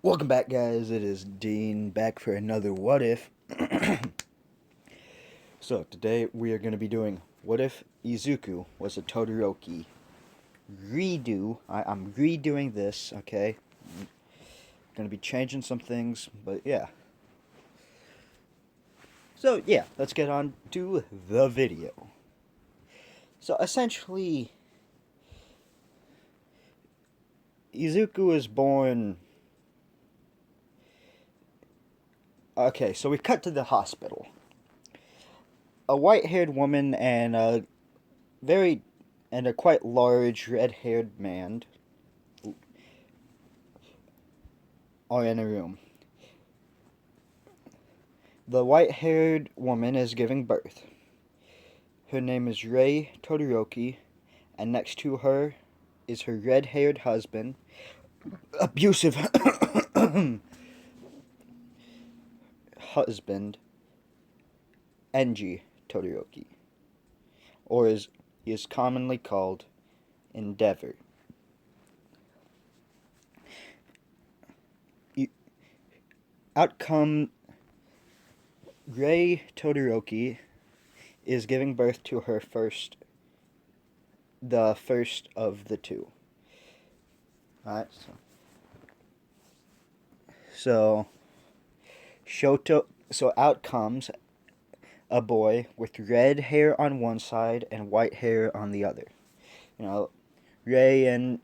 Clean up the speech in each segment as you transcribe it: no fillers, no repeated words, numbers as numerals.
Welcome back, guys. It is Dean back for another What If. So, today we are going to be doing What If Izuku was a Todoroki redo. I'm redoing this, okay? I'm going to be changing some things, but yeah. So, yeah, let's get on to the video. So, essentially, Izuku is born. Okay, so we cut to the hospital. A white-haired woman and a quite large red-haired man are in a room. The white-haired woman is giving birth. Her name is Rei Todoroki, and next to her is her red-haired husband, abusive husband, Enji Todoroki, or as he is commonly called, Endeavor. Outcome: Rei Todoroki is giving birth to the first of the two. Alright, so out comes a boy with red hair on one side and white hair on the other. You know, Rei and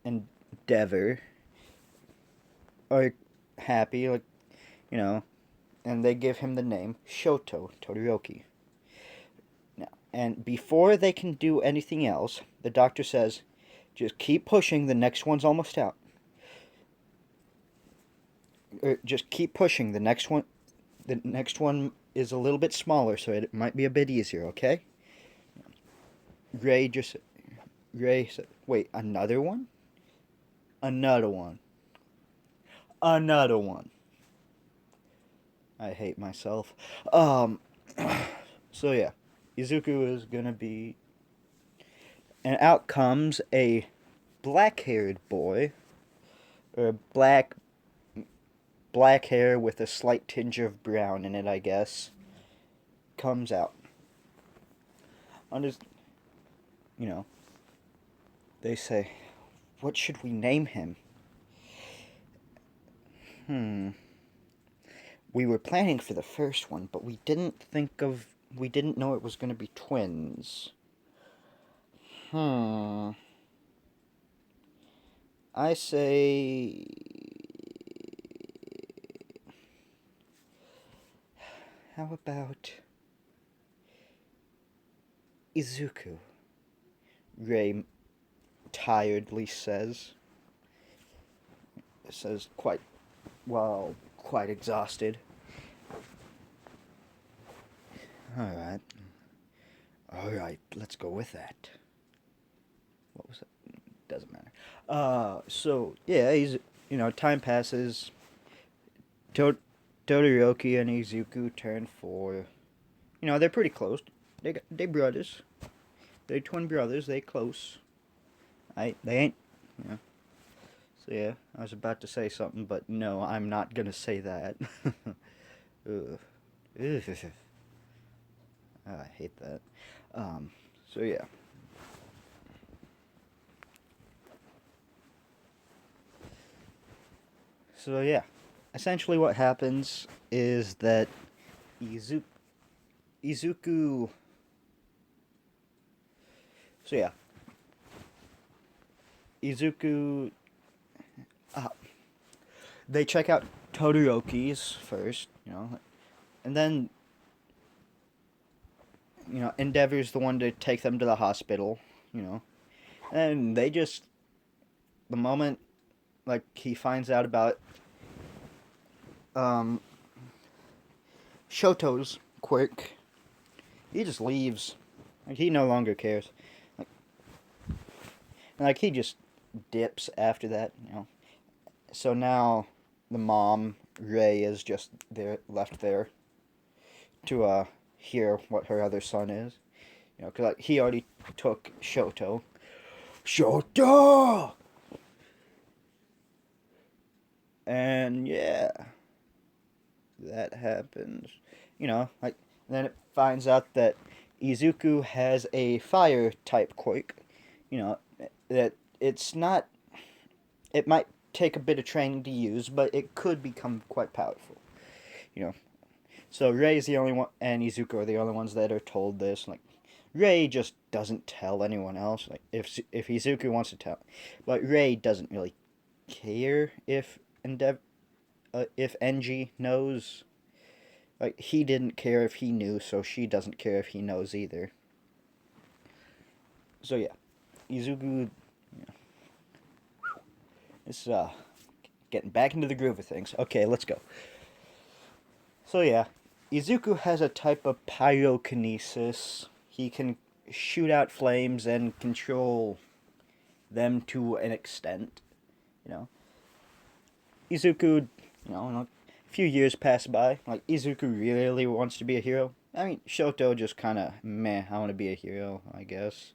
Endeavor are happy, and they give him the name Shoto Todoroki. Now, and before they can do anything else, the doctor says, just keep pushing, the next one's almost out. Just keep pushing, the next one is a little bit smaller, so it might be a bit easier, okay? Rei said, wait, another one? Another one. Another one. I hate myself. So yeah, Izuku is gonna be... And out comes a black-haired boy, or black hair with a slight tinge of brown in it, I guess, comes out. They say, what should we name him? We were planning for the first one, but we didn't know it was going to be twins. I say... How about Izuku? Rei tiredly says. Quite exhausted. Alright, let's go with that. What was it? Doesn't matter. So, yeah, time passes. Todoroki and Izuku turn 4. They're pretty close. They brothers. They're twin brothers. They close. They ain't, So yeah, I was about to say something, but no, I'm not gonna say that. Ugh. I hate that. So yeah. So yeah, essentially what happens is that Izuku... So yeah. Izuku... they check out Todoroki's first, and then, Endeavor's the one to take them to the hospital, and they just... The moment, he finds out about Shoto's quirk, he just leaves. He no longer cares. He just dips after that, So now the mom, Rei, is just left there to hear what her other son is. Because he already took Shoto. Shoto! And yeah, that happens. Like then it finds out that Izuku has a fire type quirk. That it's not. It might take a bit of training to use, but it could become quite powerful. You know. So Rei's the only one, and Izuku are the only ones that are told this. Like Rei just doesn't tell anyone else. Like if Izuku wants to tell, but Rei doesn't really care if Enji knows. Like he didn't care if he knew, so she doesn't care if he knows either. So yeah, Izuku, is getting back into the groove of things. Okay, let's go. So yeah, Izuku has a type of pyrokinesis. He can shoot out flames and control them to an extent. You know, Izuku, a few years pass by. Like Izuku really wants to be a hero. I mean, Shoto just kind of meh. I want to be a hero, I guess.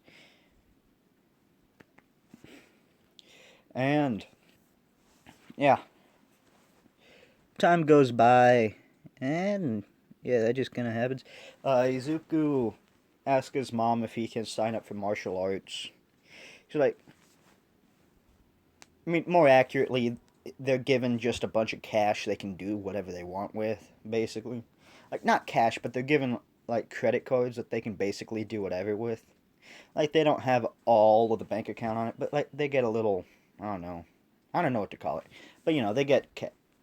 And yeah, time goes by, and yeah, that just kind of happens. Izuku asks his mom if he can sign up for martial arts. She's like, I mean, more accurately, they're given just a bunch of cash they can do whatever they want with, basically. Like, not cash, but they're given, like, credit cards that they can basically do whatever with. Like, they don't have all of the bank account on it, but, like, they get a little, I don't know. I don't know what to call it. But, they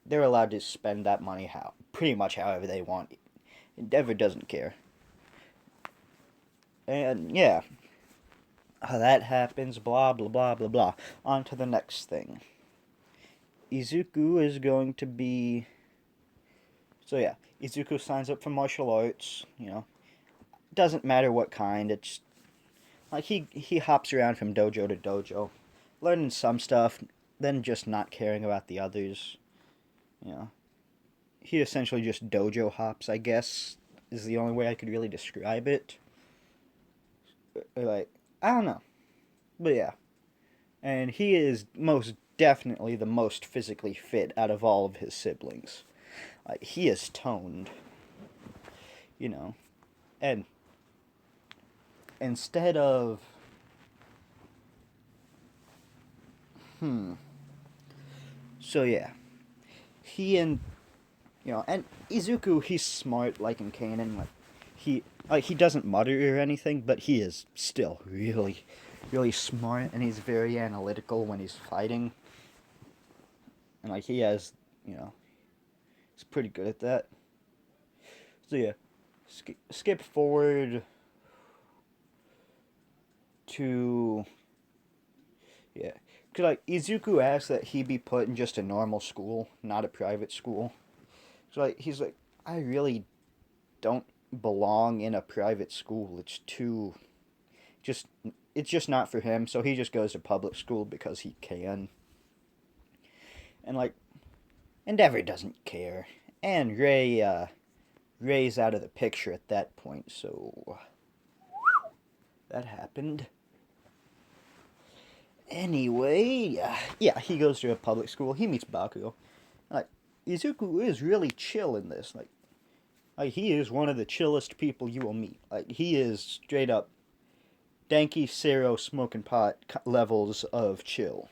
they're allowed to spend that money pretty much however they want. Endeavor doesn't care. And, yeah. That happens, blah, blah, blah, blah, blah. On to the next thing. Izuku is going to be. So yeah, Izuku signs up for martial arts. Doesn't matter what kind. It's like he hops around from dojo to dojo, learning some stuff, then just not caring about the others. You know, he essentially just dojo hops, I guess, is the only way I could really describe it. Like, I don't know, but yeah, and he is most definitely the most physically fit out of all of his siblings. Like, he is toned, you know, and instead of so yeah, he and Izuku, he's smart like in Kanon. He doesn't mutter or anything, but he is still really, really smart, and he's very analytical when he's fighting. And like he has, you know, he's pretty good at that. So yeah, skip forward to yeah, cause like Izuku asks that he be put in just a normal school, not a private school. So like he's like, I really don't belong in a private school. Just it's just not for him. So he just goes to public school because he can. And like Endeavor doesn't care, and Ray's out of the picture at that point. So that happened. Anyway, yeah, he goes to a public school. He meets Bakugo. Like Izuku is really chill in this. Like he is one of the chillest people you will meet. Like he is straight up Danky Cero smoking pot levels of chill.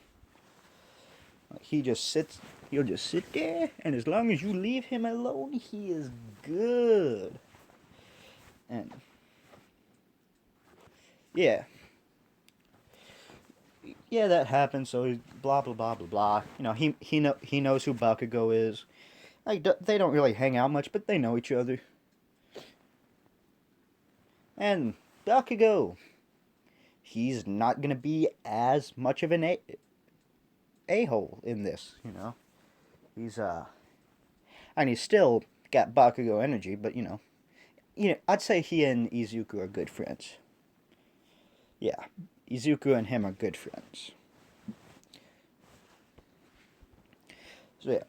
Like he'll just sit there, and as long as you leave him alone, he is good. And yeah, yeah, that happens. So he's blah blah blah blah blah. He knows who Bakugo is. Like they don't really hang out much, but they know each other. And Bakugo, he's not gonna be as much of an a-hole in this. He's and he's still got Bakugo energy, but I'd say he and Izuku are good friends. Yeah, Izuku and him are good friends. So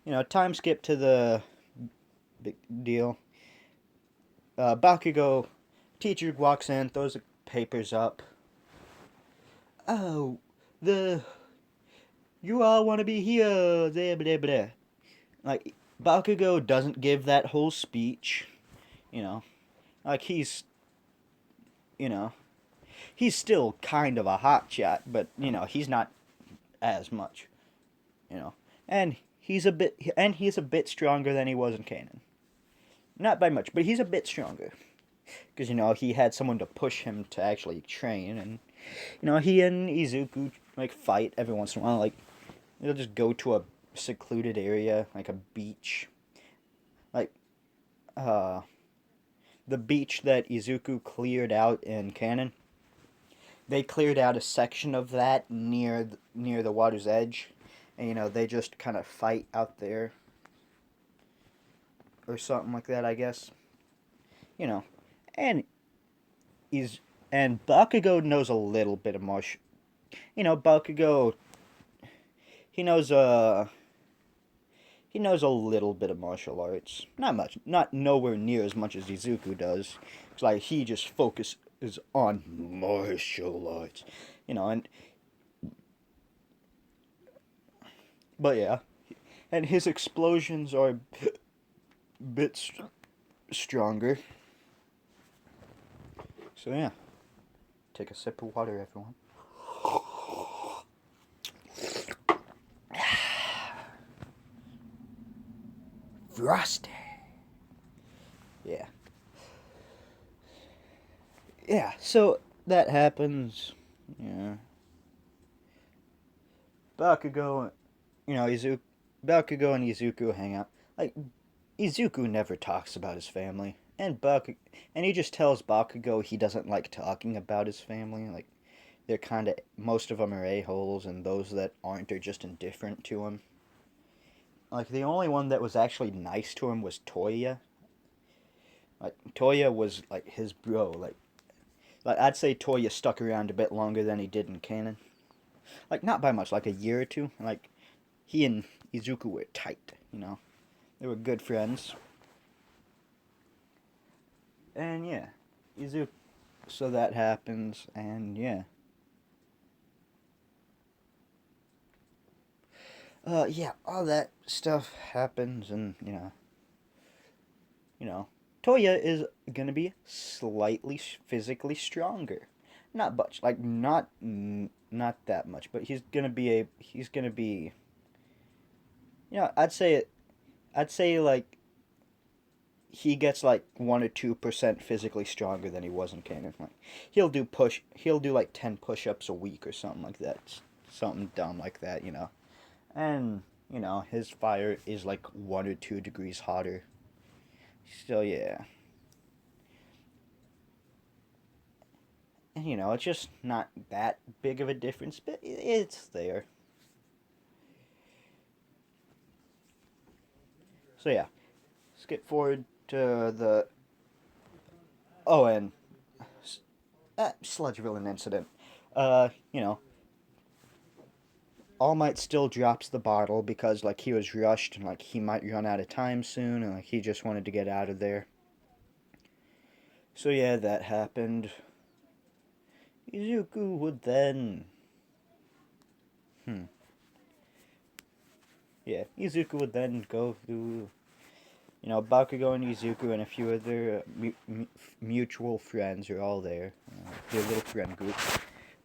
yeah, time skip to the big deal. Bakugo, teacher walks in, throws the papers up. Oh, the You all want to be here, blah, blah, blah. Like, Bakugo doesn't give that whole speech, you know. Like, you know, he's still kind of a hotshot, but, he's not as much, you know. And he's a bit stronger than he was in Kanon. Not by much, but he's a bit stronger. Because, he had someone to push him to actually train, and, he and Izuku, like, fight every once in a while. Like, they'll just go to a secluded area, like a beach. Like, uh, the beach that Izuku cleared out in Kanon. They cleared out a section of that near the water's edge, and they just kind of fight out there, or something like that, I guess. You know, and he's and Bakugo knows a little bit of martial. Bakugo, he knows he knows a little bit of martial arts. Not much, not nowhere near as much as Izuku does. It's like he just focuses on martial arts, and but yeah, and his explosions are a bit stronger. So yeah, take a sip of water, everyone. Frosty. Yeah. Yeah, so that happens. Yeah. Bakugo, Izuku, Bakugo and Izuku hang out. Like, Izuku never talks about his family. And he just tells Bakugo he doesn't like talking about his family. Like, they're kind of, most of them are a-holes, and those that aren't are just indifferent to him. Like, the only one that was actually nice to him was Toya. Like, Toya was, like, his bro. Like I'd say Toya stuck around a bit longer than he did in Kanon. Like, not by much, like a year or two. Like, he and Izuku were tight. They were good friends. And yeah, Izuku. So that happens, and yeah. Yeah, all that stuff happens, and you know, Toya is gonna be slightly physically stronger. Not much, like not that much, but he's gonna be. I'd say like he gets like 1 or 2% physically stronger than he was in Kanon. Like he'll do like 10 push-ups a week or something like that, something dumb like that. And his fire is like 1 or 2 degrees hotter. So yeah, and it's just not that big of a difference, but it's there. So yeah, skip forward to the and Sludge Villain incident. You know, All Might still drops the bottle because like he was rushed and like he might run out of time soon and like he just wanted to get out of there. So yeah, that happened. Izuku would then yeah, Izuku would then go through Bakugo and Izuku and a few other mutual friends are all there. Their little friend group.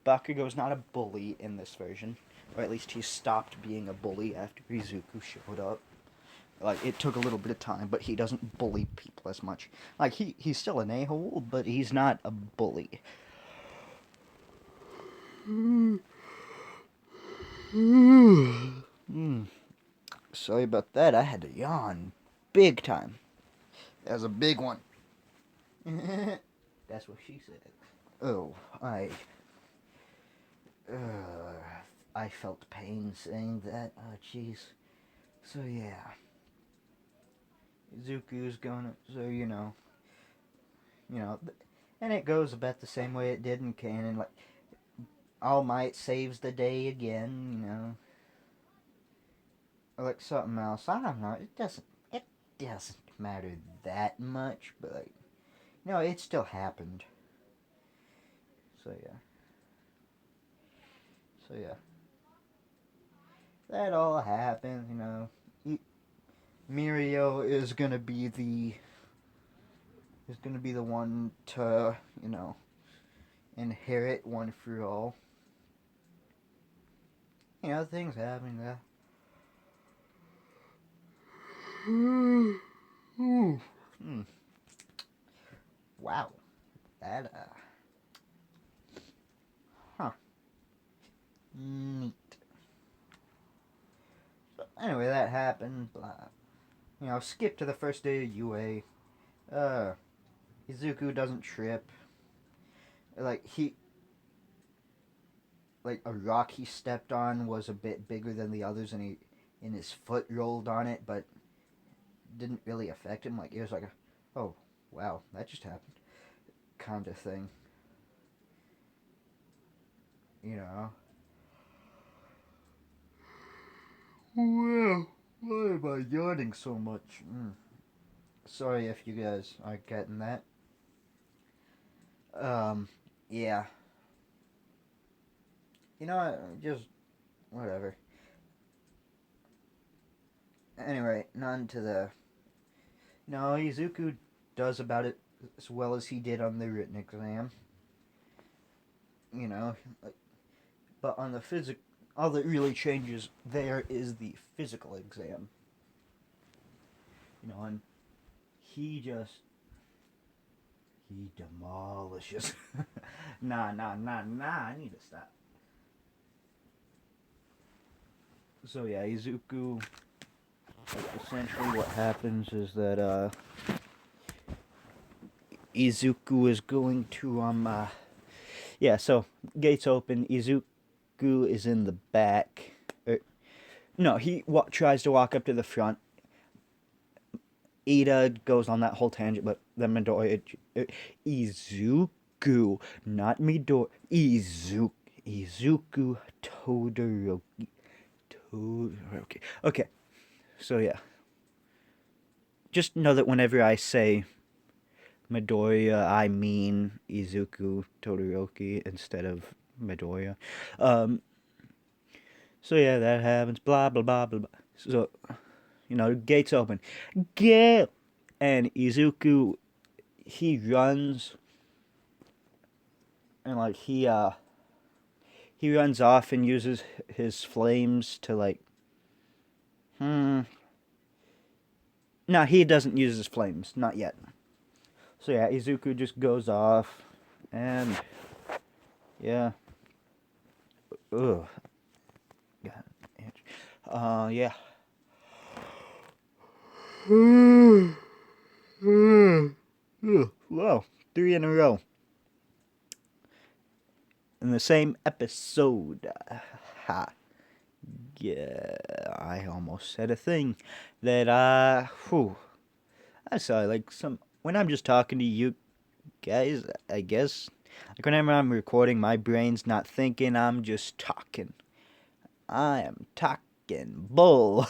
Bakugo's not a bully in this version, or at least he stopped being a bully after Izuku showed up. Like, it took a little bit of time, but he doesn't bully people as much. Like, he's still an a-hole, but he's not a bully. Sorry about that, I had to yawn. Big time. That was a big one. That's what she said. Oh, I felt pain saying that. Oh, jeez. So yeah, Izuku's gonna. So you know, and it goes about the same way it did in Canon. Like All Might saves the day again. Or like something else. I don't know. It doesn't matter that much, but like, it still happened. So yeah. So yeah. that all happens, Mirio is gonna be the one to, inherit One for All. Things happen there. Hmm. Wow. That huh. Neat. So anyway, that happened. Blah. Skip to the first day of UA. Uh, Izuku doesn't trip. Like like a rock he stepped on was a bit bigger than the others, and his foot rolled on it, but didn't really affect him. Like it was like oh wow, that just happened, kind of thing. You know. Wow, why am I yawning so much? Sorry if you guys aren't getting that. Yeah. Just whatever. Anyway, none to the. No, Izuku does about it as well as he did on the written exam. You know, but on the all that really changes there is the physical exam. And he just he demolishes. Nah, nah, nah, nah. I need to stop. So yeah, Izuku. Essentially, what happens is that Izuku is going to yeah. So gates open. Izuku is in the back. No, he tries to walk up to the front. Ida goes on that whole tangent, but then Midoriya, Izuku, not Midoriya, Izuku Todoroki, Todoroki. Okay, so yeah, just know that whenever I say Midoriya, I mean Izuku Todoroki instead of Midoriya. Um, so yeah, that happens. Blah blah blah blah blah. So gates open. Get and Izuku he runs and like he runs off and uses his flames to like no, he doesn't use his flames, not yet. So yeah, Izuku just goes off and yeah. Ugh. Yeah. Whoa, 3 in a row in the same episode. Ha. Yeah, I almost said a thing that I saw like some when I'm just talking to you guys, I guess like whenever I'm recording, my brain's not thinking, I'm just talking. I am talking bull.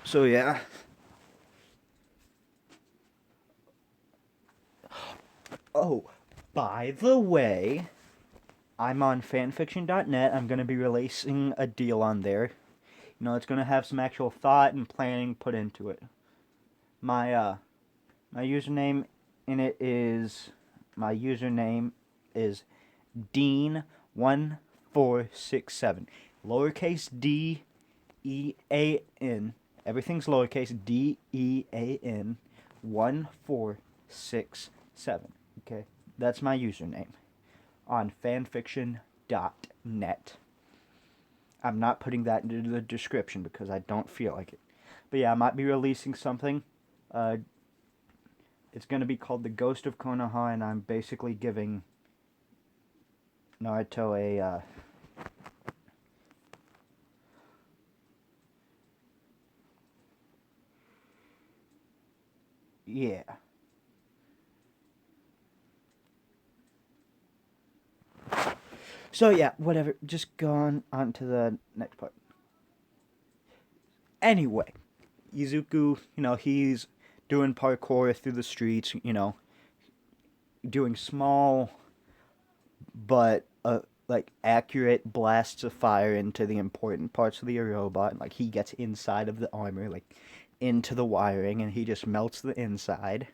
So yeah. Oh, by the way, I'm on fanfiction.net. I'm going to be releasing a deal on there. It's going to have some actual thought and planning put into it. My username in it is Dean1467. Lowercase DEAN. Everything's lowercase DEAN 1467. Okay? That's my username on fanfiction.net. I'm not putting that into the description because I don't feel like it. But yeah, I might be releasing something. It's going to be called The Ghost of Konoha, and I'm basically giving Naruto a yeah. So yeah, whatever. Just go on to the next part. Anyway, Izuku, he's doing parkour through the streets, doing small but like accurate blasts of fire into the important parts of the robot. Like he gets inside of the armor, like into the wiring, and he just melts the inside.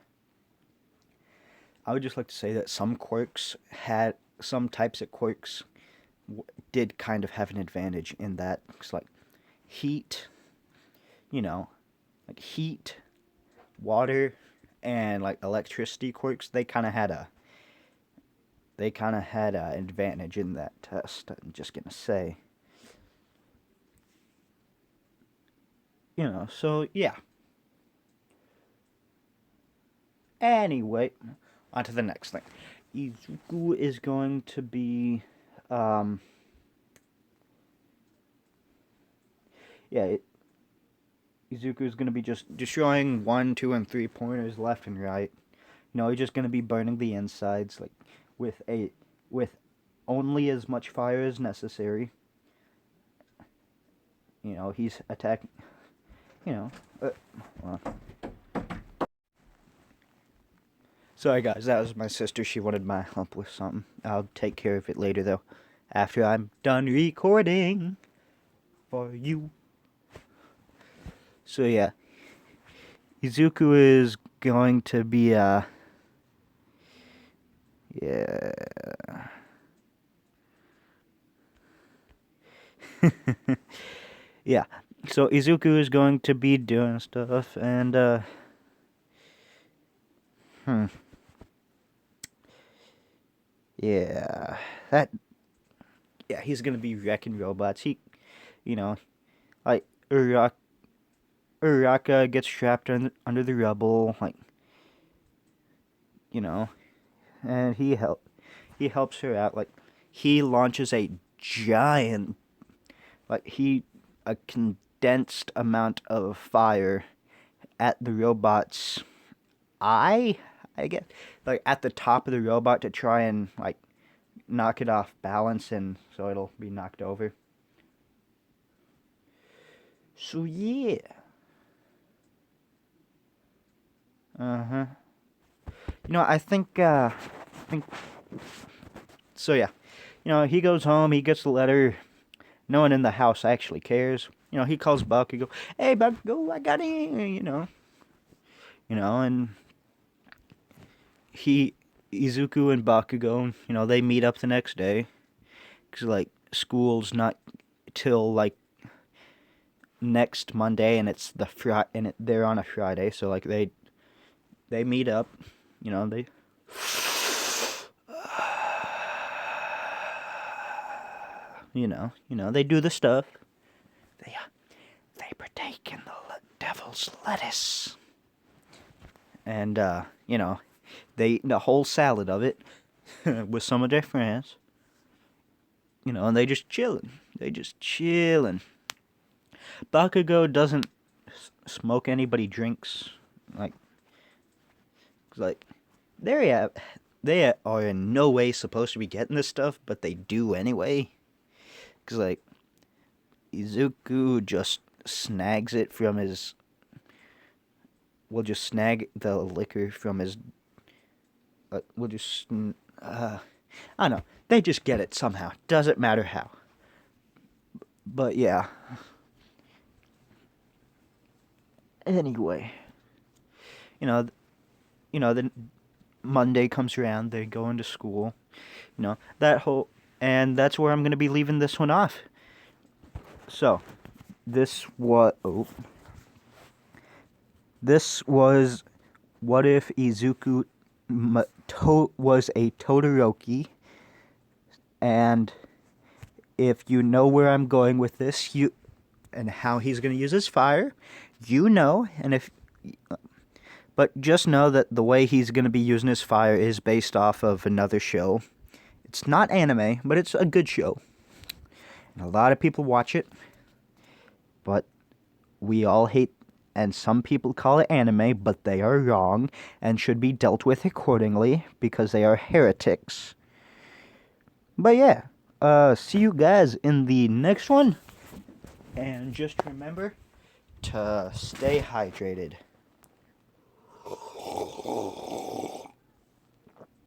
I would just like to say that some types of quirks did kind of have an advantage in that. It's like heat, you know, like heat, water, and like electricity quirks. They kind of had an advantage in that test. I'm just gonna say, So yeah. Anyway, on to the next thing. Izuku is going to be, um, yeah, Izuku is going to be just destroying 1, 2, and 3 pointers left and right. He's just going to be burning the insides, like, with with only as much fire as necessary. He's attacking, you know, well. Sorry guys, that was my sister. She wanted my help with something. I'll take care of it later though, after I'm done recording for you. So yeah, Izuku is going to be yeah. Yeah. So Izuku is going to be doing stuff and yeah. He's going to be wrecking robots. You know, like Uraka gets trapped under the rubble, like, you know, and he helps her out. Like, he launches a giant, a condensed amount of fire at the robot's eye, I guess, like at the top of the robot to try and like knock it off balance, and so it'll be knocked over. So yeah. Uh-huh. I think so yeah. He goes home, he gets the letter. No one in the house actually cares. He calls Buck, he go, "Hey Buck, go, I got in," and Izuku and Bakugo, they meet up the next day. Because, like, school's not till, like, next Monday, and it's they're on a Friday, so, like, they meet up, they... they do the stuff. They partake in the devil's lettuce. And, they eat the whole salad of it with some of their friends. And they just chilling. Bakugo doesn't smoke anybody drinks. Like, they are in no way supposed to be getting this stuff, but they do anyway. Because, like, Izuku just snags it from his... We'll just snag the liquor from his... we'll just... I don't know. They just get it somehow. Doesn't matter how. But, yeah. Anyway. Then Monday comes around, they go into school. And that's where I'm going to be leaving this one off. So, this was what if Izuku was a Todoroki, and if you know where I'm going with this, and how he's going to use his fire, but just know that the way he's going to be using his fire is based off of another show. It's not anime, but it's a good show. And a lot of people watch it, but we all hate, and some people call it anime, but they are wrong and should be dealt with accordingly because they are heretics. But yeah, see you guys in the next one. And just remember to stay hydrated.